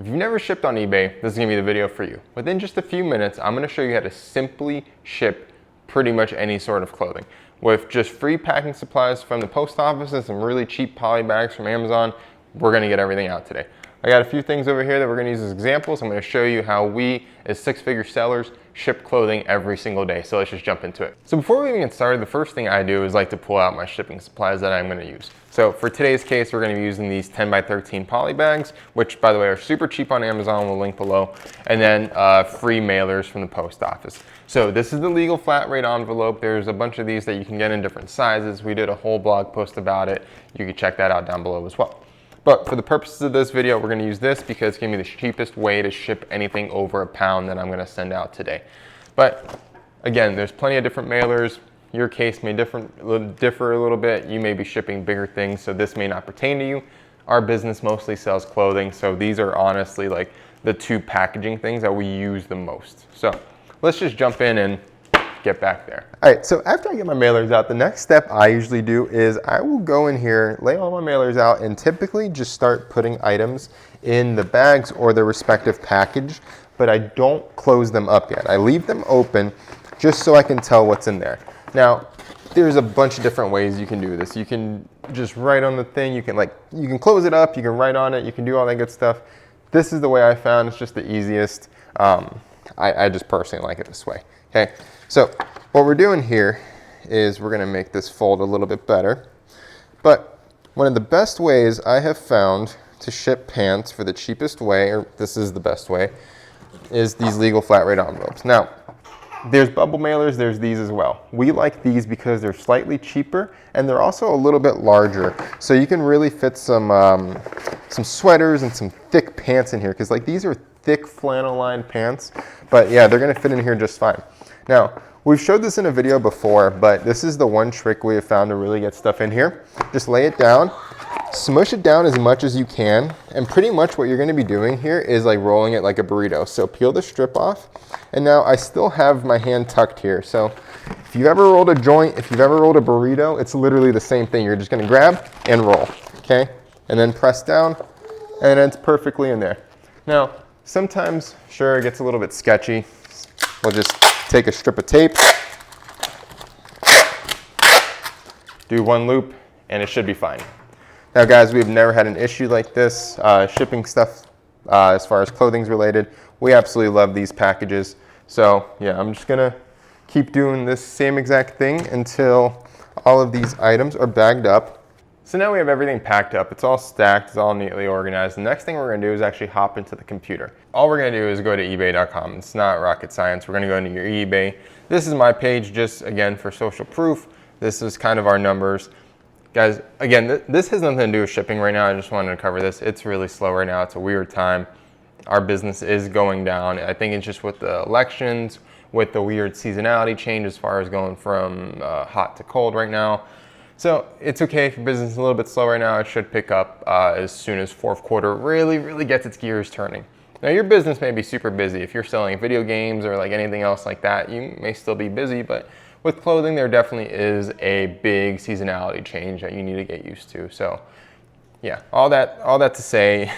If you've never shipped on eBay, this is gonna be the video for you. Within just a few minutes, I'm gonna show you how to simply ship pretty much any sort of clothing. With just free packing supplies from the post office and some really cheap poly bags from Amazon, we're gonna get everything out today. I got a few things over here that we're gonna use as examples. I'm gonna show you how we, as six-figure sellers, ship clothing every single day. So let's just jump into it. So before we even get started, the first thing I do is like to pull out my shipping supplies that I'm gonna use. So for today's case, we're gonna be using these 10 by 13 poly bags, which by the way are super cheap on Amazon, we'll link below, and then free mailers from the post office. So this is the legal flat rate envelope. There's a bunch of these that you can get in different sizes. We did a whole blog post about it. You can check that out down below as well. But for the purposes of this video, we're gonna use this because it's gonna be the cheapest way to ship anything over a pound that I'm gonna send out today. But again, there's plenty of different mailers. Your case may differ a little bit. You may be shipping bigger things, so this may not pertain to you. Our business mostly sells clothing, so these are honestly like the two packaging things that we use the most. So let's just jump in and get back there. All right, so after I get my mailers out, the next step I usually do is I will go in here, lay all my mailers out, and typically just start putting items in the bags or the respective package, but I don't close them up yet. I leave them open just so I can tell what's in there. Now, there's a bunch of different ways you can do this. You can just write on the thing, you can close it up, you can write on it, you can do all that good stuff. This is the way I found, it's just the easiest. I just personally like it this way, okay? So what we're doing here is we're gonna make this fold a little bit better. But one of the best ways I have found to ship pants for the cheapest way, or this is the best way, is these legal flat rate envelopes. Now, there's bubble mailers, there's these as well. We like these because they're slightly cheaper and they're also a little bit larger. So you can really fit some sweaters and some thick pants in here, because like these are thick flannel lined pants, but yeah, they're gonna fit in here just fine. Now, we've showed this in a video before, but this is the one trick we have found to really get stuff in here. Just lay it down, smush it down as much as you can, and pretty much what you're gonna be doing here is like rolling it like a burrito. So peel the strip off, and now I still have my hand tucked here. So if you've ever rolled a joint, if you've ever rolled a burrito, it's literally the same thing. You're just gonna grab and roll, okay? And then press down, and it's perfectly in there. Now, sometimes, sure, it gets a little bit sketchy. We'll just take a strip of tape, do one loop, and it should be fine. Now guys, we've never had an issue like this shipping stuff as far as clothing's related. We absolutely love these packages. So yeah, I'm just gonna keep doing this same exact thing until all of these items are bagged up. So now we have everything packed up. It's all stacked, it's all neatly organized. The next thing we're gonna do is actually hop into the computer. All we're gonna do is go to ebay.com. It's not rocket science. We're gonna go into your eBay. This is my page, just again for social proof. This is kind of our numbers. Guys, again, this has nothing to do with shipping right now. I just wanted to cover this. It's really slow right now. It's a weird time. Our business is going down. I think it's just with the elections, with the weird seasonality change as far as going from hot to cold right now. So it's okay if your business is a little bit slow right now. It should pick up as soon as fourth quarter really gets its gears turning. Now your business may be super busy. If you're selling video games or like anything else like that, you may still be busy, but with clothing, there definitely is a big seasonality change that you need to get used to. So yeah, all that to say,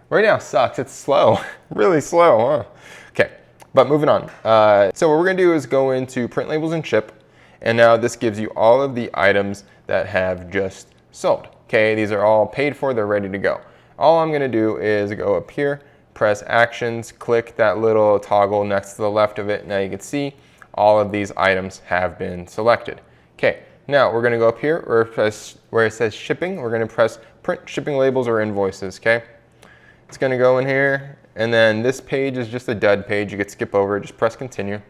right now sucks, it's slow, really slow, huh? Okay, but moving on. So what we're gonna do is go into print labels and ship. And now this gives you all of the items that have just sold. Okay, these are all paid for, they're ready to go. All I'm gonna do is go up here, press actions, click that little toggle next to the left of it. Now you can see all of these items have been selected. Okay, now we're gonna go up here where it says shipping. We're gonna press print shipping labels or invoices, okay? It's gonna go in here, and then this page is just a dud page. You could skip over it, just press continue.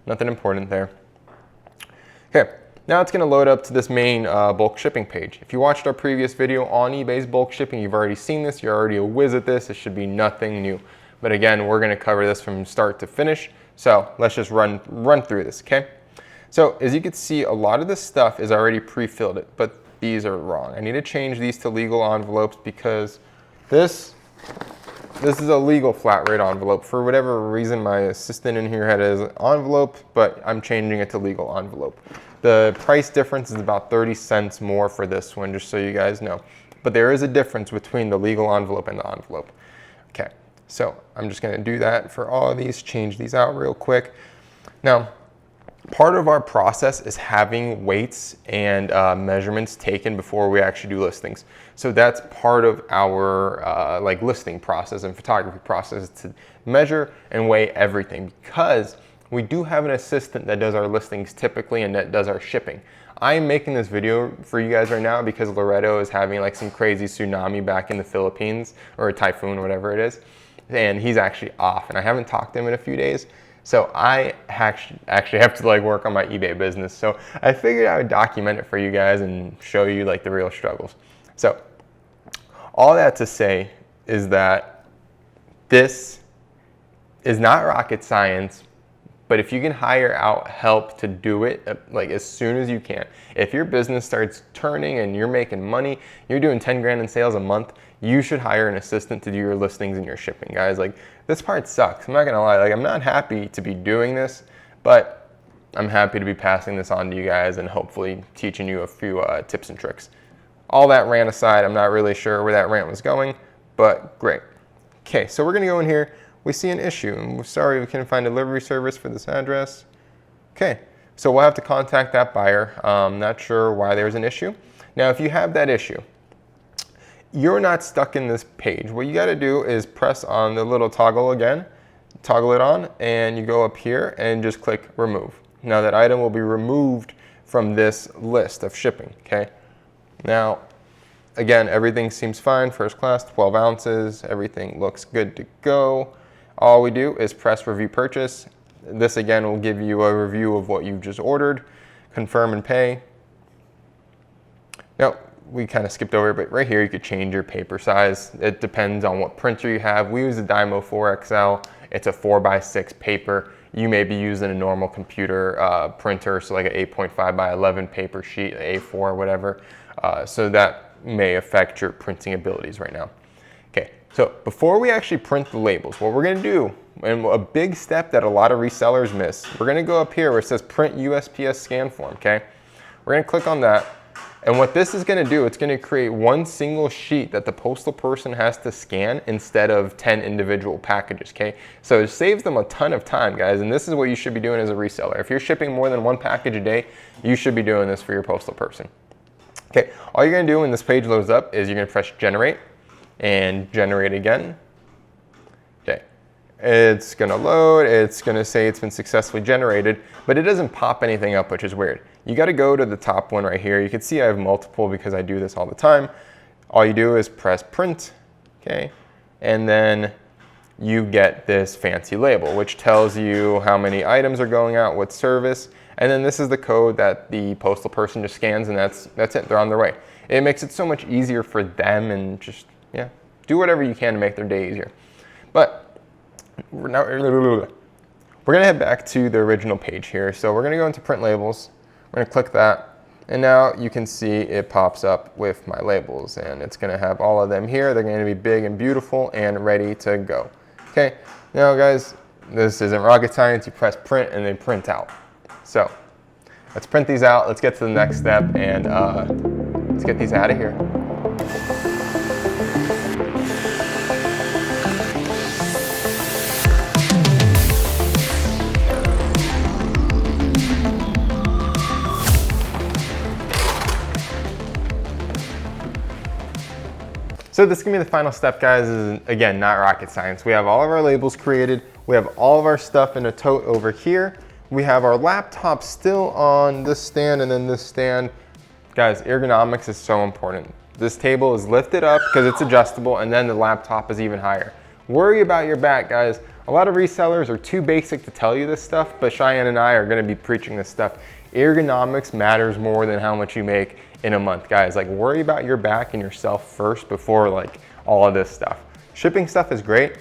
Nothing important there. Okay, now it's gonna load up to this main bulk shipping page. If you watched our previous video on eBay's bulk shipping, you've already seen this, you're already a whiz at this, it should be nothing new. But again, we're gonna cover this from start to finish, so let's just run through this, okay? So as you can see, a lot of this stuff is already pre-filled, but these are wrong. I need to change these to legal envelopes because this is a legal flat rate envelope. For whatever reason, my assistant in here had it as an envelope, but I'm changing it to legal envelope. The price difference is about 30 cents more for this one, just so you guys know. But there is a difference between the legal envelope and the envelope. Okay, So I'm just gonna do that for all of these, change these out real quick. Now, part of our process is having weights and measurements taken before we actually do listings. So that's part of our like listing process and photography process, to measure and weigh everything, because we do have an assistant that does our listings typically and that does our shipping. I am making this video for you guys right now because Loretto is having like some crazy tsunami back in the Philippines, or a typhoon, whatever it is. And he's actually off, and I haven't talked to him in a few days. So I actually have to like work on my eBay business. So I figured I would document it for you guys and show you like the real struggles. So all that to say is that this is not rocket science, but if you can hire out help to do it like as soon as you can, if your business starts turning and you're making money, you're doing 10 grand in sales a month, you should hire an assistant to do your listings and your shipping, guys. Like, this part sucks. I'm not gonna lie. Like, I'm not happy to be doing this, but I'm happy to be passing this on to you guys and hopefully teaching you a few tips and tricks. All that rant aside, I'm not really sure where that rant was going, but great. Okay, so we're gonna go in here. We see an issue, and we're sorry we couldn't find a delivery service for this address. Okay, so we'll have to contact that buyer. Not sure why there's an issue. Now, if you have that issue, you're not stuck in this page. What you gotta do is press on the little toggle again, toggle it on, and you go up here and just click remove. Now that item will be removed from this list of shipping, okay? Now, again, everything seems fine. First class, 12 ounces, everything looks good to go. All we do is press review purchase. This again will give you a review of what you've just ordered, confirm and pay. Now, we kind of skipped over it, but right here you could change your paper size. It depends on what printer you have. We use a Dymo 4XL. It's a 4x6 paper. You may be using a normal computer printer, so like an 8.5 by 11 paper sheet, A4, whatever. So that may affect your printing abilities right now. Okay, so before we actually print the labels, what we're gonna do, and a big step that a lot of resellers miss, we're gonna go up here where it says print USPS scan form, okay? We're gonna click on that. And what this is gonna do, it's gonna create one single sheet that the postal person has to scan instead of 10 individual packages, okay? So it saves them a ton of time, guys, and this is what you should be doing as a reseller. If you're shipping more than one package a day, you should be doing this for your postal person. Okay, all you're gonna do when this page loads up is you're gonna press generate and generate again. Okay, it's gonna load, it's gonna say it's been successfully generated, but it doesn't pop anything up, which is weird. You gotta go to the top one right here. You can see I have multiple because I do this all the time. All you do is press print, okay? And then you get this fancy label, which tells you how many items are going out, what service, and then this is the code that the postal person just scans, and that's it, they're on their way. It makes it so much easier for them, and just, yeah, do whatever you can to make their day easier. But we're gonna head back to the original page here. So we're gonna go into print labels. We're gonna click that, and now you can see it pops up with my labels, and it's gonna have all of them here. They're gonna be big and beautiful and ready to go. Okay, now guys, this isn't rocket science. You press print and they print out. So let's print these out. Let's get to the next step, and let's get these out of here. So this is gonna be the final step, guys. This is, again, not rocket science. We have all of our labels created. We have all of our stuff in a tote over here. We have our laptop still on this stand and then this stand. Guys, ergonomics is so important. This table is lifted up because it's adjustable, and then the laptop is even higher. Worry about your back, guys. A lot of resellers are too basic to tell you this stuff, but Cheyenne and I are gonna be preaching this stuff. Ergonomics matters more than how much you make in a month, guys. Like, worry about your back and yourself first before like all of this stuff. Shipping stuff is great.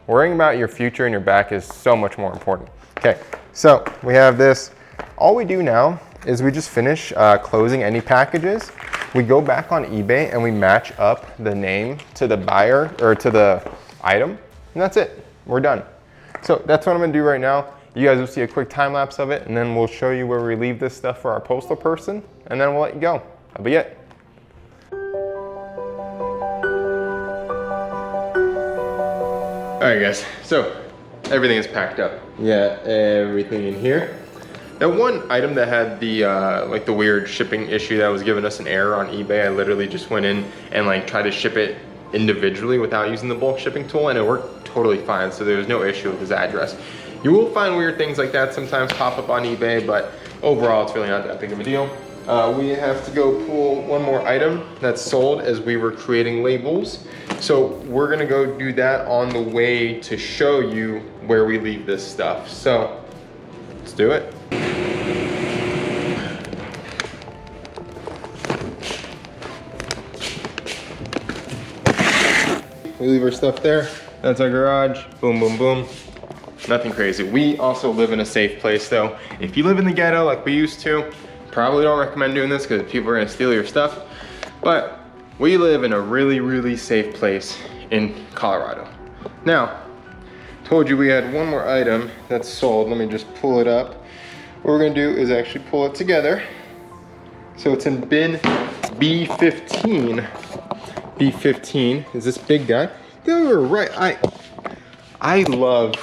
Worrying about your future and your back is so much more important. Okay, so we have this. All we do now is we just finish closing any packages. We go back on eBay and we match up the name to the buyer or to the item, and that's it. We're done. So that's what I'm gonna do right now. You guys will see a quick time lapse of it, and then we'll show you where we leave this stuff for our postal person, and then we'll let you go. That'll be it. right guys, so everything is packed up. Yeah, everything in here. That one item that had the like the weird shipping issue that was giving us an error on eBay, I literally just went in and like tried to ship it individually without using the bulk shipping tool, and it worked totally fine, so there was no issue with his address. You will find weird things like that sometimes pop up on eBay, but overall it's really not that big of a deal. We have to go pull one more item that's sold as we were creating labels. So we're gonna go do that on the way to show you where we leave this stuff. So let's do it. We leave our stuff there. That's our garage. Boom, boom, boom. Nothing crazy. We also live in a safe place though. If you live in the ghetto like we used to, probably don't recommend doing this because people are gonna steal your stuff. But we live in a really, really safe place in Colorado. Now, told you we had one more item that's sold. Let me just pull it up. What we're gonna do is actually pull it together. So it's in bin B15. B15 is this big guy. They were right. I love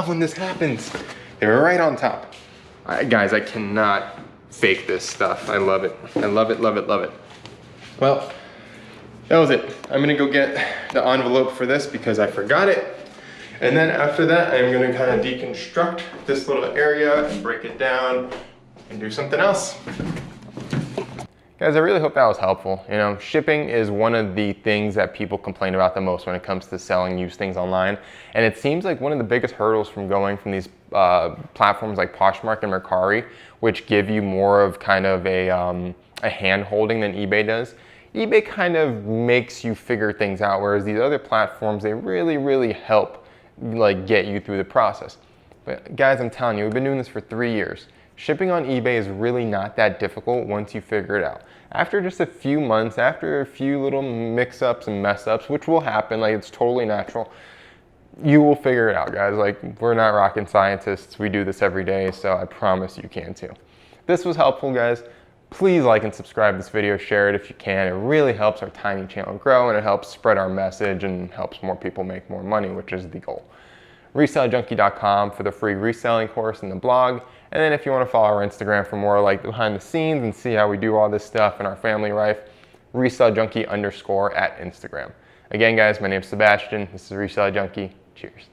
when this happens. They were right on top. Guys, I cannot fake this stuff. I love it. I love it, love it, love it. Well, that was it. I'm gonna go get the envelope for this because I forgot it. And then after that, I'm gonna kind of deconstruct this little area and break it down and do something else. Guys, I really hope that was helpful. You know, shipping is one of the things that people complain about the most when it comes to selling used things online. And it seems like one of the biggest hurdles from going from these platforms like Poshmark and Mercari, which give you more of kind of a hand holding than eBay does. eBay kind of makes you figure things out, whereas these other platforms, they really, really help like get you through the process. But guys, I'm telling you, we've been doing this for 3 years. Shipping on eBay is really not that difficult once you figure it out. After just a few months, after a few little mix-ups and mess-ups, which will happen, like it's totally natural, you will figure it out, guys. Like, we're not rocket scientists. We do this every day, so I promise you can too. This was helpful, guys. Please like and subscribe to this video, share it if you can. It really helps our tiny channel grow, and it helps spread our message and helps more people make more money, which is the goal. ResellerJunkie.com for the free reselling course and the blog. And then if you want to follow our Instagram for more like behind the scenes and see how we do all this stuff in our family life, ResellerJunkie_ at Instagram. Again, guys, my name's Sebastian. This is Reseller Junkie. Cheers.